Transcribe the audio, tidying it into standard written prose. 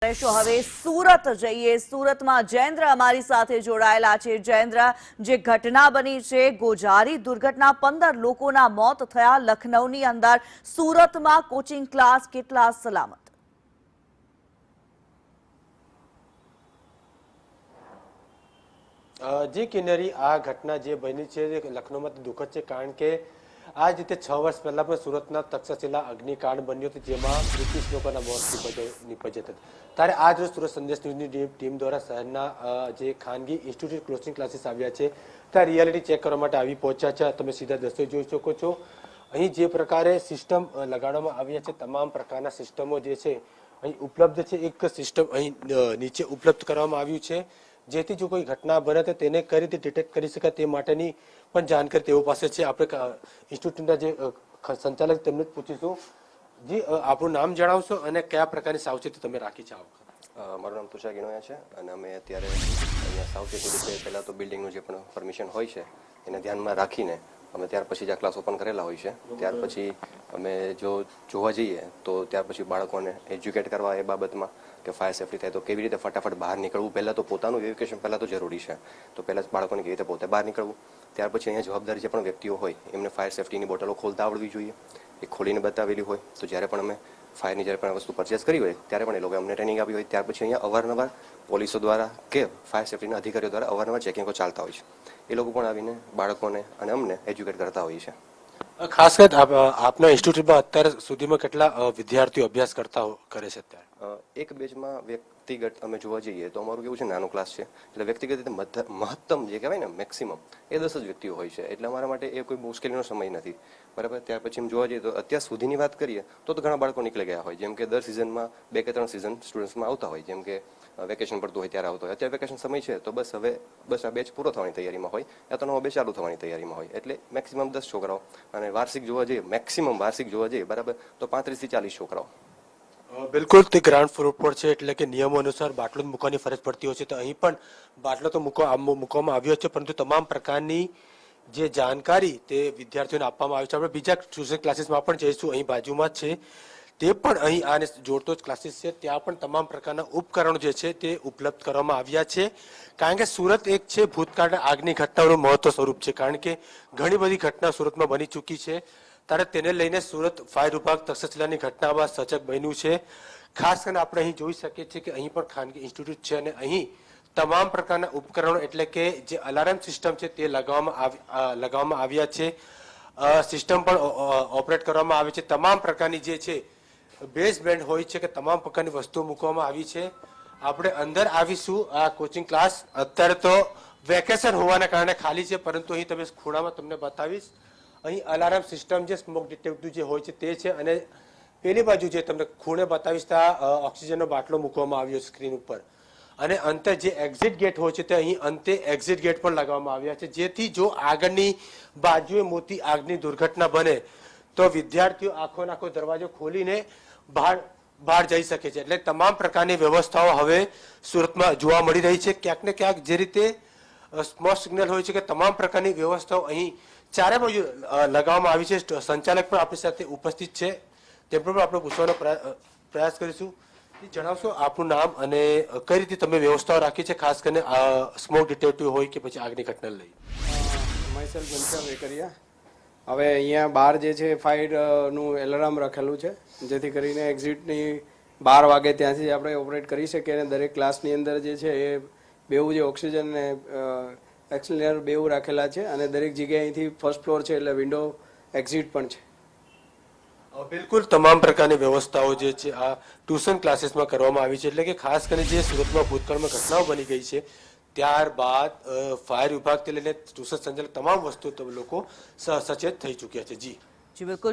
રહેશો। હવે સુરત જઈએ। સુરતમાં જયેન્દ્ર અમારી સાથે જોડાયેલા છે। જયેન્દ્ર, જે ઘટના બની છે ગોઝારી દુર્ઘટના, 15 લોકોના મોત થયા લખનૌની અંદર। સુરતમાં કોચિંગ ક્લાસ કેટલા સલામત? जी किन्नरी, आ घटना जे बनी है लखनऊ में दुखद है, कारण के आ रीते 6 वर्ष पहला पण सूरतना तक्षशिला अग्निकांड बन्यो હતો, જેમાં 21 લોકોના મોત નિપજ્યા હતા। ત્યારે આજ રોજ સુરત સંદેશ ન્યૂઝની ટીમ દ્વારા શહેરના જે ખાનગી ઇન્સ્ટિટ્યૂટ કોચિંગ ક્લાસીસ આવ્યા છે ત્યાં રિયાલિટી ચેક કરવા માટે આવી પહોંચ્યા છે। તમે સીધા દ્રશ્યો જોઈ શકો છો। અહીં જે પ્રકારે સિસ્ટમ લગાડવામાં આવ્યા છે, તમામ પ્રકારના સિસ્ટમો જે છે અહીં ઉપલબ્ધ છે। એક સિસ્ટમ અહીં નીચે ઉપલબ્ધ કરવામાં આવ્યું છે, જેથી જો કોઈ ઘટના બને તો તેને કઈ રીતે ડિટેક્ટ કરી શકાય તે માટેની પણ જાણકારી તેઓ પાસે છે। આપણે ઇન્સ્ટિટ્યૂટના જે સંચાલક તેમને જ પૂછીશું। જી, આપણું નામ જણાવશો અને કયા પ્રકારની સાવચેતી તમે રાખી છે? મારું નામ તુષાર ગિનોયા છે અને અમે અત્યારે અહીંયા સાવચેતી રીતે પહેલાં તો બિલ્ડિંગનું જે પણ પરમિશન હોય છે એને ધ્યાનમાં રાખીને અમે ત્યાર પછી જ આ ક્લાસ ઓપન કરેલા હોય છે। ત્યાર પછી અમે જો જોવા જઈએ તો ત્યાર પછી બાળકોને એજ્યુકેટ કરવા એ બાબતમાં કે ફાયર સેફ્ટી થાય તો કેવી રીતે ફટાફટ બહાર નીકળવું, પહેલાં તો પોતાનું એજ્યુકેશન પહેલાં તો જરૂરી છે, તો પહેલાં જ બાળકોને કેવી રીતે પોતે બહાર નીકળવું। ત્યાર પછી અહીંયા જવાબદાર જે પણ વ્યક્તિઓ હોય એમને ફાયર સેફ્ટીની બોટલો ખોલતા આવડવી જોઈએ, એ ખોલીને બતાવેલી હોય, તો જ્યારે પણ અમે ફાયરની જ્યારે પણ વસ્તુ પરચેસ કરી હોય ત્યારે પણ એ લોકો અમને ટ્રેનિંગ આપી હોય। ત્યાર પછી અહીંયા અવારનવાર પોલીસો દ્વારા કે ફાયર સેફ્ટીના અધિકારીઓ દ્વારા અવારનવાર ચેકિંગો ચાલતા હોય છે, એ લોકો પણ આવીને બાળકોને અને અમને એજ્યુકેટ કરતા હોય છે। ખાસ કરીને આપના ઇન્સ્ટિટ્યૂટમાં અત્યાર સુધીમાં કેટલા વિદ્યાર્થીઓ અભ્યાસ કરતા કરે છે? અત્યારે એક બેચમાં વ્યક્તિગત અમે જોવા જઈએ તો અમારું કેવું છે, નાનો ક્લાસ છે એટલે વ્યક્તિગત રીતે મહત્તમ જે કહેવાય ને મેક્સિમમ એ 10 જ વ્યક્તિઓ હોય છે, એટલે અમારા માટે એ કોઈ મુશ્કેલીનો સમય નથી, બરાબર। ત્યાર પછી જોવા જઈએ તો અત્યાર સુધીની વાત કરીએ તો ઘણા બાળકો નીકળી ગયા હોય, જેમ કે દર સિઝનમાં 2 કે 3 સિઝન સ્ટુડન્ટ્સમાં આવતા હોય, જેમ કે વેકેશન પડતું હોય ત્યારે આવતો હોય। અત્યારે વેકેશન સમય છે તો બસ આ બેચ પૂરો થવાની તૈયારીમાં હોય, યા તો નવો બેચ ચાલુ થવાની તૈયારીમાં હોય, એટલે મેક્સિમમ 10 છોકરાઓ અને વાર્ષિક જોવા જઈએ મેક્સિમમ વાર્ષિક જોવા જઈએ બરાબર તો 35 થી 40 છોકરાઓ। બિલકુલ, તે ગ્રાઉન્ડ ફ્લોર પર છે એટલે કે નિયમો અનુસાર બાટલો મૂકવાની ફરજ પડતી હોય છે, તો અહીં પણ બાટલો તો મૂકવામાં આવ્યો છે, પરંતુ તમામ પ્રકારની જે જાણકારી તે વિદ્યાર્થીઓને આપવામાં આવી છે। આપણે બીજા ટ્યુશન ક્લાસીસમાં પણ જઈશું, અહીં બાજુમાં જ છે તે પણ અહીં આને જોડતો જ ક્લાસીસ છે, ત્યાં પણ તમામ પ્રકારના ઉપકરણો જે છે તે ઉપલબ્ધ કરવામાં આવ્યા છે। કારણ કે સુરત એક છે ભૂતકાળના આગની ઘટનાઓનું મહત્વ સ્વરૂપ છે, કારણ કે ઘણી બધી ઘટના સુરતમાં બની ચૂકી છે, ત્યારે તેને લઈને સુરત ફાયર વિભાગ તક્ષશિલાની ઘટનામાં સજગ બન્યું છે। ખાસ કરીને આપણે અહીં જોઈ શકીએ છીએ કે અહીં પણ ખાનગી ઇન્સ્ટિટ્યૂટ છે અને અહીં તમામ પ્રકારના ઉપકરણો એટલે કે જે અલાર્મ સિસ્ટમ છે તે લગાવવામાં આવ્યા છે। સિસ્ટમ પણ ઓપરેટ કરવામાં આવે છે, તમામ પ્રકારની જે છે બેઝબેન્ડ હોય છે કે તમામ પ્રકારની વસ્તુઓ મૂકવામાં આવી છે। આપણે અંદર આવીશું। આ કોચિંગ ક્લાસ અત્યારે તો વેકેશન હોવાના કારણે ખાલી છે, પરંતુ અહીં તમે ખૂણામાં તમને બતાવીશ, અહીં અલાર્મ સિસ્ટમ જે સ્મોક ડિટેક્ટિવ જે હોય છે તે છે, અને પેલી બાજુ જે તમને ખૂણે બતાવીશ ત્યાં ઓક્સિજનનો બાટલો મૂકવામાં આવ્યો સ્ક્રીન ઉપર, અને અંતે જે એક્ઝિટ ગેટ હોય છે તે અહીં અંતે એક્ઝિટ ગેટ પણ લગાવવામાં આવ્યા છે, જેથી જો આગળની બાજુએ મોટી આગની દુર્ઘટના બને તો વિદ્યાર્થીઓ આખો દરવાજો ખોલીને બહાર જઈ શકે છે। એટલે તમામ પ્રકારની વ્યવસ્થાઓ હવે સુરતમાં જોવા મળી રહી છે। ક્યાંક ને ક્યાંક જે રીતે સ્મોક સિગ્નલ હોય છે કે તમામ પ્રકારની વ્યવસ્થાઓ અહીં ચારે બાજુ લગાવવામાં આવી છે। સંચાલક પણ આપણી સાથે ઉપસ્થિત છે, તેમને પણ આપણે પૂછવાનો પ્રયાસ કરીશું। જણાવશો આપનું નામ અને કઈ રીતે તમે વ્યવસ્થાઓ રાખી છે, ખાસ કરીને સ્મોક ડિટેક્ટિવ હોય કે પછી આગની ઘટના લઈ? મહેસલ ઘનશ્યામ વેકરિયા। હવે અહીંયા બહાર જે છે ફાયરનું એલાર્મ રાખેલું છે, જેથી કરીને એક્ઝિટની 12 વાગે ત્યાંથી આપણે ઓપરેટ કરી શકીએ, અને દરેક ક્લાસની અંદર જે છે એ બેઉ જે ઓક્સિજન ને એક્સિલરેટર બેઉ રાખેલા છે, અને દરેક જગ્યાએ અહીંથી ફર્સ્ટ ફ્લોર છે એટલે વિન્ડો એક્ઝિટ પણ છે। બિલકુલ, તમામ પ્રકારની વ્યવસ્થાઓ જે છે આ ટ્યુશન ક્લાસીસમાં કરવામાં આવી છે, એટલે કે ખાસ કરીને જે સુરતમાં ભૂતકાળમાં ઘટનાઓ બની ગઈ છે ત્યારબાદ ફાયર વિભાગથી લઈને ટ્યુશન સંચાલક તમામ વસ્તુ લોકો સચેત થઈ ચૂક્યા છે। જી બિલકુલ।